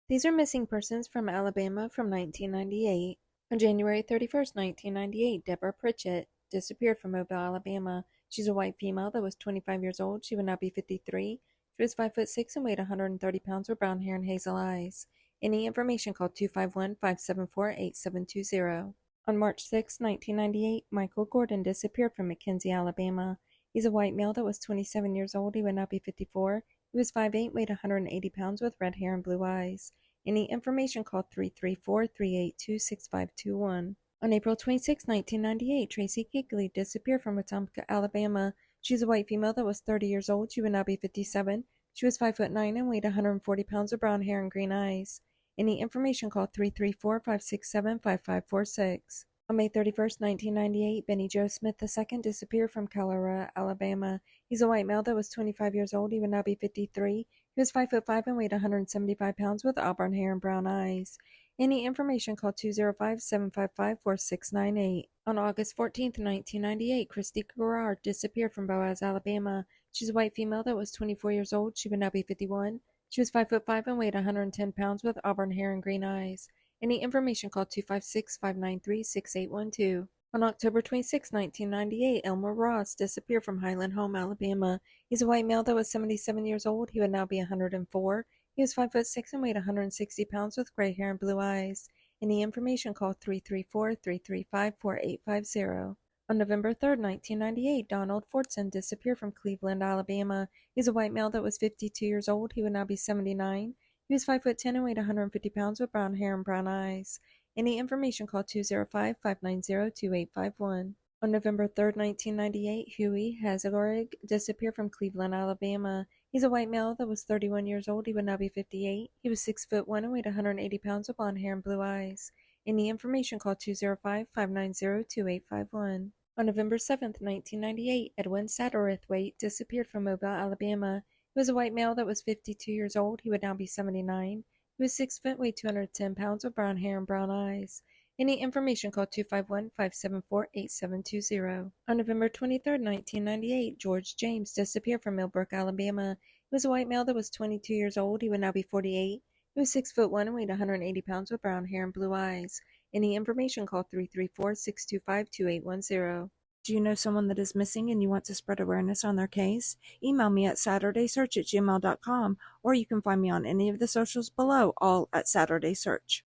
These are missing persons from Alabama from 1998. On January 31st, 1998, Deborah Pritchett disappeared from Mobile, Alabama. She's a white female that was 25 years old. She would now be 53. She was 5'6" and weighed 130 pounds with brown hair and hazel eyes. Any information, call 251-574-8720. On March 6, 1998, Michael Gordon disappeared from McKenzie, Alabama. He's a white male that was 27 years old. He would now be 54. He was 5'8", weighed 180 pounds with red hair and blue eyes. Any information, call 334-382-6521. On April 26, 1998, Tracy Gigley disappeared from Wetumpka, Alabama. She's a white female that was 30 years old. She would now be 57. She was 5'9" and weighed 140 pounds with brown hair and green eyes. Any information, call 334-567-5546. On May 31st, 1998, Benny Joe Smith II disappeared from Calera, Alabama. He's a white male that was 25 years old. He would now be 53. He was 5'5" and weighed 175 pounds with auburn hair and brown eyes. Any information, call 205-755-4698. On August 14th, 1998, Christy Garrard disappeared from Boaz, Alabama. She's a white female that was 24 years old. She would now be 51. She was 5'5" and weighed 110 pounds with auburn hair and green eyes. Any information, call 256-593-6812. On October 26, 1998, Elmer Ross disappeared from Highland Home, Alabama. He's a white male that was 77 years old. He would now be 104. He was 5'6" and weighed 160 pounds with gray hair and blue eyes. Any information, call 334-335-4850. On November 3rd, 1998, Donald Fortson disappeared from Cleveland, Alabama. He's a white male that was 52 years old. He would now be 79. He was 5'10" and weighed 150 pounds with brown hair and brown eyes. Any information, call 205-590-2851. On November 3rd, 1998, Huey Hazagorig disappeared from Cleveland, Alabama. He's a white male that was 31 years old. He would now be 58. He was 6'1" and weighed 180 pounds with blonde hair and blue eyes. Any information, call 205-590-2851. On November 7th, 1998, Edwin Satterthwaite disappeared from Mobile, Alabama. He was a white male that was 52 years old. He would now be 79. He was 6 foot, weighed 210 pounds with brown hair and brown eyes. Any information, call 251-574-8720. On November 23rd, 1998, George James disappeared from Millbrook, Alabama. He was a white male that was 22 years old. He would now be 48. He was 6'1" and weighed 180 pounds with brown hair and blue eyes. Any information, call 334-625-2810. Do you know someone that is missing and you want to spread awareness on their case? Email me at saturdaysearch@gmail.com, or you can find me on any of the socials below, all at Saturday Search.